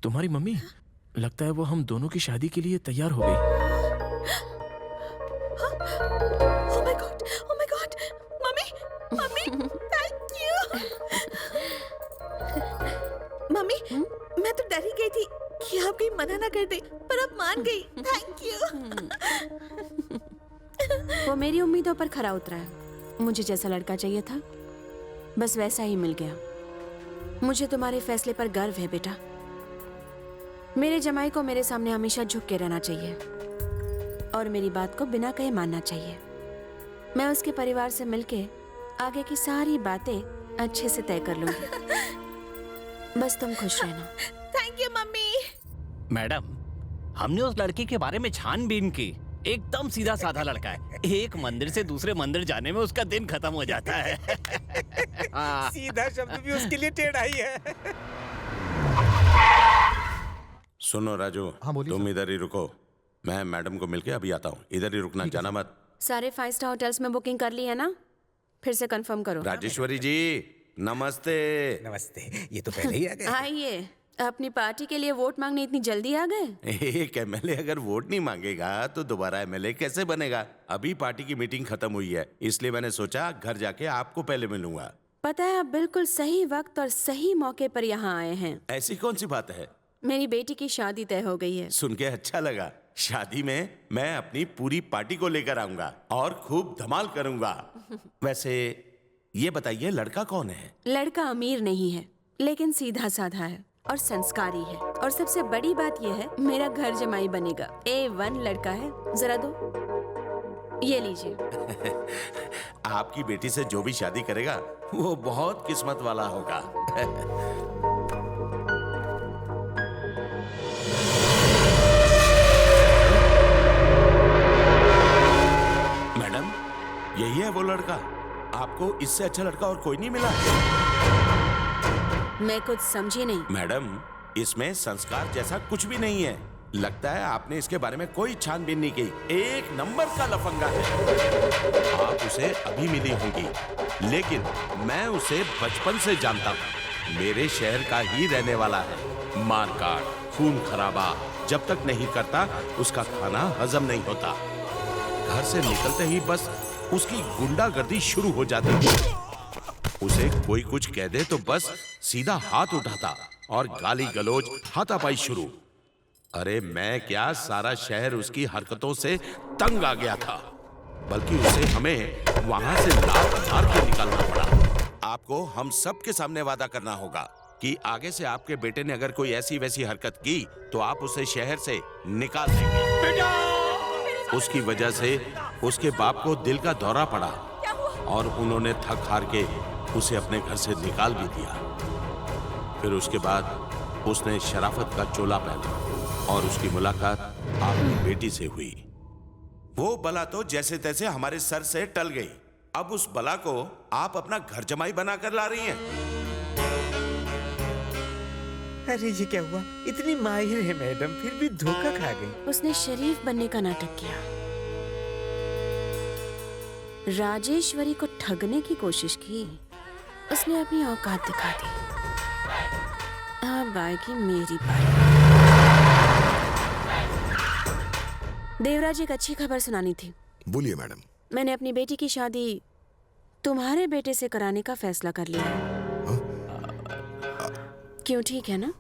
तुम्हारी मम्मी, लगता है वो हम दोनों की शादी के लिए तैयार हो गई। Oh my God, mummy, mummy, thank you. Mummy, मैं तो डर ही गई थी कि आप कहीं मना ना कर दे, पर आप मान गई। Thank you. वो मेरी उम्मीदों पर खरा उतरा है। मुझे जैसा लड़का चाहिए था बस वैसा ही मिल गया। मुझे तुम्हारे फैसले पर गर्व है बेटा। मेरे जमाई को मेरे सामने हमेशा झुक के रहना चाहिए और मेरी बात को बिना कहे मानना चाहिए। मैं उसके परिवार से मिलके आगे की सारी बातें अच्छे से तय कर लूंगी। बस तुम खुश रहना। Thank you mummy. मैडम, हमने उस लड़के के बारे में छानबीन की। एकदम सीधा साधा लड़का है। एक मंदिर से दूसरे मंदिर जाने में उसका दिन खत्म हो जाता है। सीधा शब्द भी उसके लिए टेढ़ा ही है। सुनो राजू, हाँ, बोलिए तुम इधर ही रुको, मैं मैडम को मिलके अभी आता हूँ। इधर ही रुकना, जाना मत। सारे 5 स्टार होटल्स में बुकिंग कर ली है ना? फिर से कंफर्म करो। राजेश्वरी जी नमस्ते। नमस्ते, ये तो पहले ही आ गए। आइए, अपनी पार्टी के लिए वोट मांगने इतनी जल्दी आ गए? एक एमएलए अगर वोट नहीं मांगेगा तो दोबारा एमएलए कैसे बनेगा? अभी पार्टी की मीटिंग खत्म हुई है, इसलिए मैंने सोचा घर जाके आपको पहले मिलूंगा। पता है, आप बिल्कुल सही वक्त और सही मौके पर यहाँ आए हैं। ऐसी कौन सी बात है? मेरी बेटी की शादी तय हो गई है। सुन के अच्छा लगा। शादी में मैं अपनी पूरी पार्टी को लेकर आऊंगा और खूब धमाल करूंगा। वैसे ये बताइए, लड़का कौन है? लड़का अमीर नहीं है, लेकिन सीधा साधा है और संस्कारी है। और सबसे बड़ी बात यह है, मेरा घर जमाई बनेगा। A1 लड़का है। जरा दो, ये लीजिए। आपकी बेटी से जो भी शादी करेगा वो बहुत किस्मत वाला होगा। मैडम, यही है वो लड़का? आपको इससे अच्छा लड़का और कोई नहीं मिला? मैं कुछ समझी नहीं। मैडम, इसमें संस्कार जैसा कुछ भी नहीं है। लगता है आपने इसके बारे में कोई छानबीन नहीं की। एक नंबर का लफंगा है। आप उसे अभी मिली होंगी, लेकिन मैं उसे बचपन से जानता हूँ। मेरे शहर का ही रहने वाला है। मारकाट, खून खराबा जब तक नहीं करता उसका खाना हजम नहीं होता। घर से निकलते ही बस उसकी गुंडागर्दी शुरू हो जाती है। उसे कोई कुछ कह दे तो बस सीधा हाथ उठाता और गाली गलौज, हाथापाई शुरू। अरे मैं क्या, सारा शहर उसकी हरकतों से तंग आ गया था। बल्कि उसे हमें वहां से लात मार के निकालना पड़ा। आपको हम सब के सामने वादा करना होगा कि आगे से आपके बेटे ने अगर कोई ऐसी वैसी हरकत की तो आप उसे शहर से निकाल देंगे। उसकी वजह से उसके बाप को दिल का दौरा पड़ा और उन्होंने थक हार के उसे अपने घर से निकाल भी दिया। फिर उसके बाद उसने शराफत का चोला पहना और उसकी मुलाकात आपकी बेटी से हुई। वो बला तो जैसे तैसे हमारे सर से टल गई। अब उस बला को आप अपना घर जमाई बनाकर ला रही हैं। अरे ये क्या हुआ? इतनी माहिर है मैडम, फिर भी धोखा खा गई। उसने शरीफ बनने का नाटक किया, राजेश्वरी को ठगने की कोशिश की। उसने अपनी औकात दिखा दी। अब आएगी मेरी बारी। देवराज, एक अच्छी खबर सुनानी थी। बोलिए मैडम। मैंने अपनी बेटी की शादी तुम्हारे बेटे से कराने का फैसला कर लिया है। क्यों, ठीक है ना?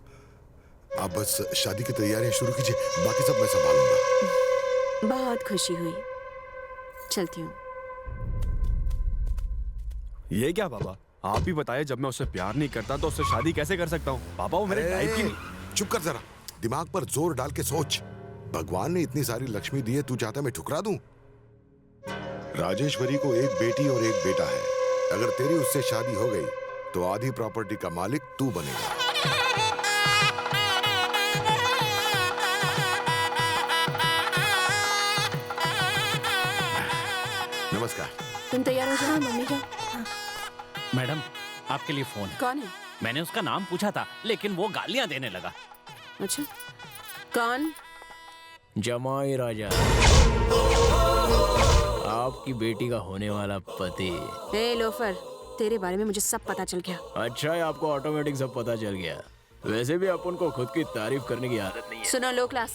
आप बस शादी की तैयारियां शुरू कीजिए, बाकी सब मैं संभालूंगा। बहुत खुशी हुई, चलती हूँ। ये क्या पापा, आप ही बताइए, जब मैं उससे प्यार नहीं करता तो उससे शादी कैसे कर सकता हूँ? पापा वो मेरे टाइप की नहीं। चुप कर जरा, दिमाग पर जोर डाल के सोच। भगवान ने इतनी सारी लक्ष्मी दी है, तू चाहता मैं ठुकरा दूं? राजेश्वरी को एक बेटी और एक बेटा है। अगर तेरी उससे शादी हो गई तो आधी प्रॉपर्टी का मालिक तू बनेगा। नमस्कार। तुम तैयार हो जाओ, मम्मी का। मैडम, आपके लिए फोन है। कौन है? मैंने उसका नाम पूछा था, लेकिन वो गालियां देने लगा। अच्छा, कौन? जमाई राजा, आपकी बेटी का होने वाला पति। ए लोफर, तेरे बारे में मुझे सब पता चल गया। अच्छा है, आपको ऑटोमेटिक सब पता चल गया। वैसे भी अपन को खुद की तारीफ करने की आदत नहीं है। सुनो लो क्लास,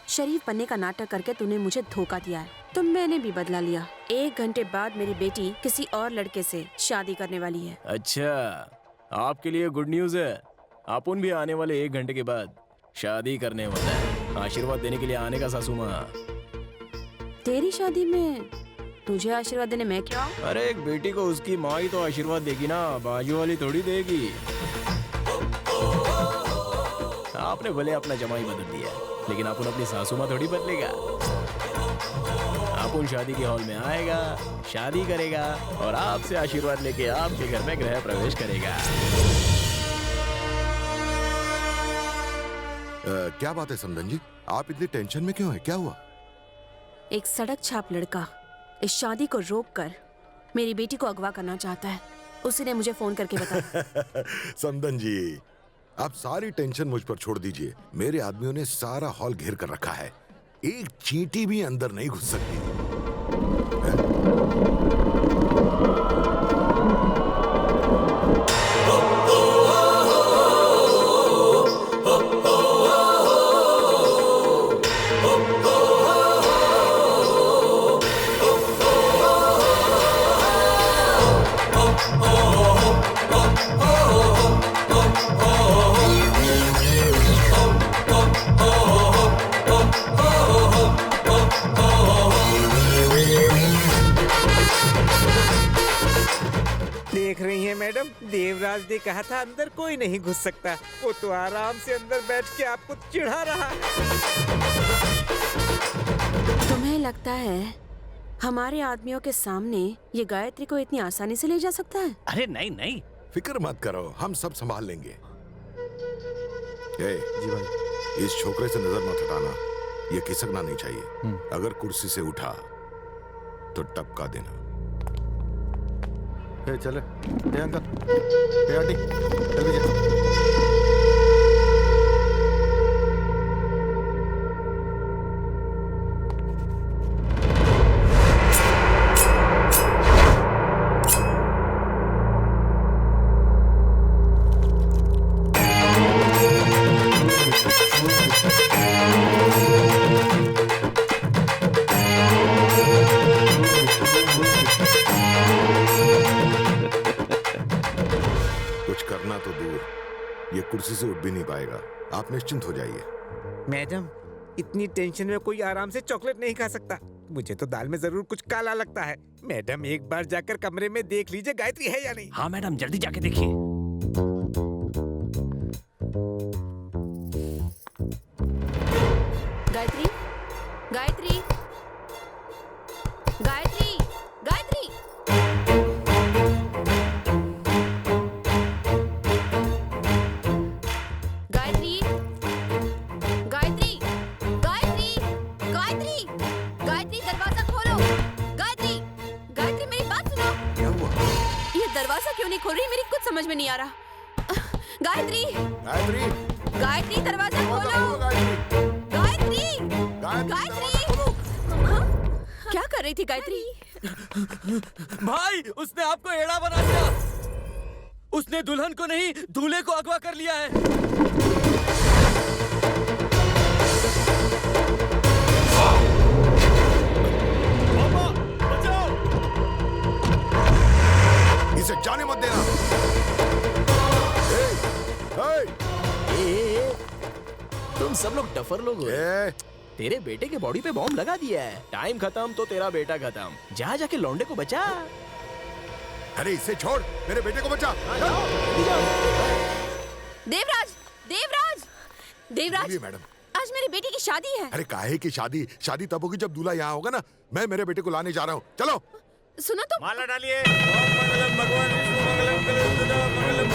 शरीफ बनने का नाटक करके तूने मुझे धोखा दिया है, तो मैंने भी बदला लिया। 1 घंटे बाद मेरी बेटी किसी और लड़के से शादी करने वाली है। अच्छा, आपके लिए गुड न्यूज है। अपन भी आने वाले 1 घंटे के बाद शादी करने वाला है। आशीर्वाद देने के लिए आने का सासू माँ। तेरी शादी में तुझे आशीर्वाद देने मैं क्या आऊं? अरे एक बेटी को उसकी माँ ही तो आशीर्वाद देगी ना, बाजू वाली थोड़ी देगी। आपने भले अपना जमाई बदल दिया है, लेकिन अपन अपनी सासू माँ थोड़ी बदलेगा। अपन शादी के हॉल में आएगा, शादी करेगा और आपसे आशीर्वाद लेके आपके घर में गृह प्रवेश करेगा। क्या बात है समधन जी, आप इतनी टेंशन में क्यों हैं? क्या हुआ? एक सड़क छाप लड़का इस शादी को रोककर मेरी बेटी को अगवा करना चाहता है। उसी ने मुझे फोन करके बताया। समधन जी, आप सारी टेंशन मुझ पर छोड़ दीजिए। मेरे आदमियों ने सारा हॉल घेर कर रखा है, एक चींटी भी अंदर नहीं घुस सकती। देख रही हैं मैडम, देवराज ने कहा था अंदर कोई नहीं घुस सकता। वो तो आराम से अंदर बैठ के आपको चिढ़ा रहा है। तुम्हें लगता है हमारे आदमियों के सामने ये गायत्री को इतनी आसानी से ले जा सकता है? अरे नहीं नहीं, फिक्र मत करो, हम सब संभाल लेंगे। जी भाई। इस छोकरे से नजर मत हटाना, ये खिसकना नहीं चाहिए। अगर कुर्सी से उठा तो टपका देना। चले अंकल, आंटी, जल्दी जाओ। कुर्सी से उठ भी नहीं पाएगा। आप निश्चिंत हो जाइए। मैडम, इतनी टेंशन में कोई आराम से चॉकलेट नहीं खा सकता। मुझे तो दाल में जरूर कुछ काला लगता है। मैडम, एक बार जाकर कमरे में देख लीजिए गायत्री है या नहीं। हाँ मैडम, जल्दी जाके देखिए। गायत्री, गायत्री, गायत्री, गायत्री। गायत्री, गायत्री, गायत्री, गायत्री, गायत्री, दरवाजा खोलो। गायत्री, गायत्री, मेरी बात सुनो। क्या हुआ? ये दरवाजा क्यों नहीं खोल रही? मेरी कुछ समझ में नहीं आ रहा। गायत्री, गायत्री, गायत्री, दरवाजा खोलो। गायत्री, गायत्री, गायत्री। हाँ? क्या कर रही थी गायत्री? भाई, उसने आपको एड़ा बना दिया। उसने दुल्हन को नहीं, दूल्हे को अगवा कर लिया है। पापा, बचाओ! इसे जाने मत देना। तुम सब लोग डफर लोग हो। तेरे बेटे के बॉडी पे बॉम्ब लगा दिया है। टाइम खत्म तो तेरा बेटा खत्म। जा जाके लौंडे को बचा। अरे इसे छोड़, मेरे बेटे को बचा। देवराज, देवराज, देवराज, बोलिए मैडम। आज मेरी बेटी की शादी है। अरे काहे की शादी? शादी तब होगी जब दूल्हा यहाँ होगा ना। मैं मेरे बेटे को लाने जा रहा हूँ, चलो। सुनो तो। माला डालिए। ओम मंगलम भगवान विष्णु मंगलम कलयुगदा मंगलम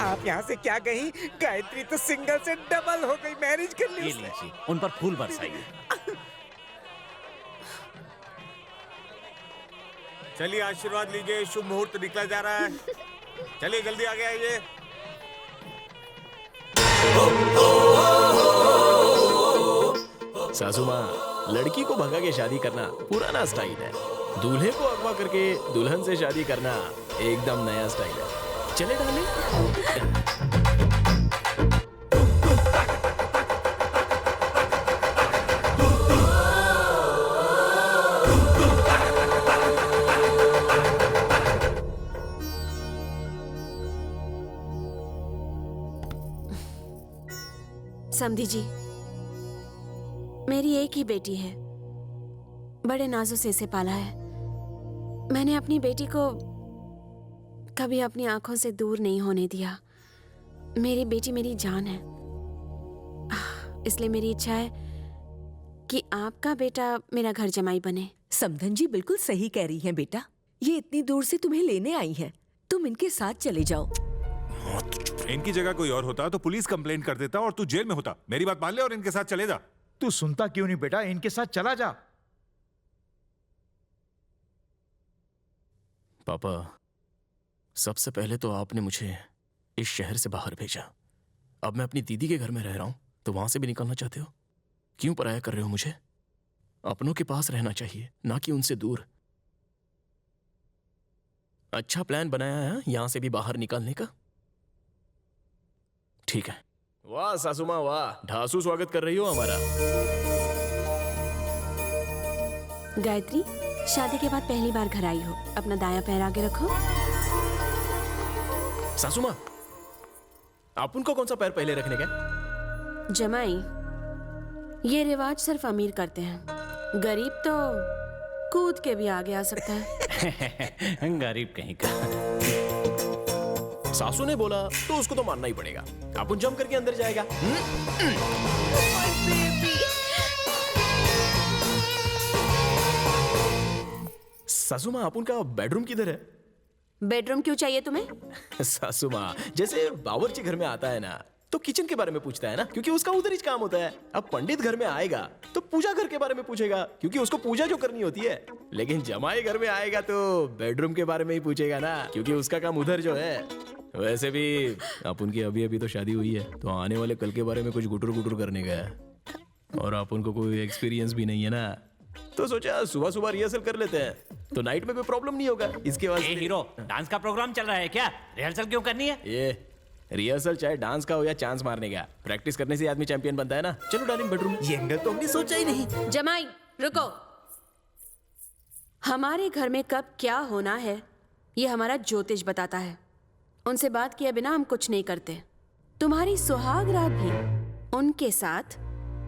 आप यहाँ से क्या कही? गायत्री तो सिंगल से डबल हो गई, मैरिज कर ली ये उसने। लीजिए, उन पर फूल बरसाइए। चलिए आशीर्वाद लीजिए, शुभ मुहूर्त निकला जा रहा है। चलिए जल्दी आगे आइए। सासू माँ, लड़की को भगा के शादी करना पुराना स्टाइल है। दूल्हे को अगवा करके दुल्हन से शादी करना एकदम नया स्टाइल है। चले डाले। समधी जी, मेरी एक ही बेटी है। बड़े नाजों से इसे पाला है। मैंने अपनी बेटी को कभी अपनी आंखों से दूर नहीं होने दिया। मेरी बेटी मेरी जान है। इसलिए मेरी इच्छा है कि आपका बेटा मेरा घर जमाई बने। समधन जी बिल्कुल सही कह रही हैं बेटा। ये इतनी दूर से तुम्हें लेने आई हैं। तुम इनके साथ चले जाओ। इनकी जगह कोई और होता तो पुलिस कंप्लेंट कर देता और तू जेल में होता। मेरी बात मान ले और इनके साथ चले जा। तू सुनता क्यों नहीं बेटा? इनके साथ चला जा। पापा, सबसे पहले तो आपने मुझे इस शहर से बाहर भेजा। अब मैं अपनी दीदी के घर में रह रहा हूं, तो वहां से भी निकलना चाहते हो? क्यों पराया कर रहे हो मुझे? अपनों के पास रहना चाहिए, ना कि उनसे दूर। अच्छा प्लान बनाया है यहां से भी बाहर निकलने का। ठीक है। वाह सासू माँ वाह, ढासू स्वागत कर रही हो हमारा। गायत्री, शादी के बाद पहली बार घर आई हो। अपना दायां पैर आगे रखो। सासू माँ, आप उनको कौन सा पैर पहले रखने का? जमाई, ये रिवाज सिर्फ अमीर करते हैं। गरीब तो कूद के भी आगे आ सकता है। गरीब कहीं का। सासू ने बोला तो उसको तो मानना ही पड़ेगा। अपन जंप करके अंदर जाएगा। सासू माँ, अपन का बेडरूम किधर है? बेडरूम क्यों चाहिए तुम्हें? सासू माँ, जैसे बावर्ची घर में आता है ना, तो किचन के बारे में पूछता है ना, क्योंकि उसका उधर ही काम होता है। अब पंडित घर में आएगा तो पूजा घर के बारे में पूछेगा, क्योंकि उसको पूजा जो करनी होती है। लेकिन जमाई घर में आएगा तो बेडरूम के बारे में ही पूछेगा ना, क्योंकि उसका काम उधर जो है। वैसे भी अपन की अभी अभी तो शादी हुई है, तो आने वाले कल के बारे में कुछ गुटर गुटर करने का है, और अपन को कोई एक्सपीरियंस भी नहीं है ना, तो सोचा सुबह सुबह रिहर्सल कर लेते हैं, तो नाइट में भी प्रॉब्लम नहीं होगा। इसके वास्ते हीरो, डांस का प्रोग्राम चल रहा है क्या? रिहर्सल क्यों करनी है? ये रिहर्सल चाहे डांस का हो या चांस मारने का, प्रैक्टिस करने से आदमी चैंपियन बनता है ना। चलो डार्लिंग बेडरूम। ये एंगल तो हमने सोचा ही नहीं। जमाई रुको। हमारे घर में कब क्या होना है ये हमारा ज्योतिष बताता है। उनसे बात किए बिना हम कुछ नहीं करते। तुम्हारी सुहाग रात भी उनके साथ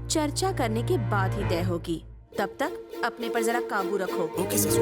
चर्चा करने के बाद ही तय होगी। तब तक अपने पर जरा काबू रखो। ओके ससुर।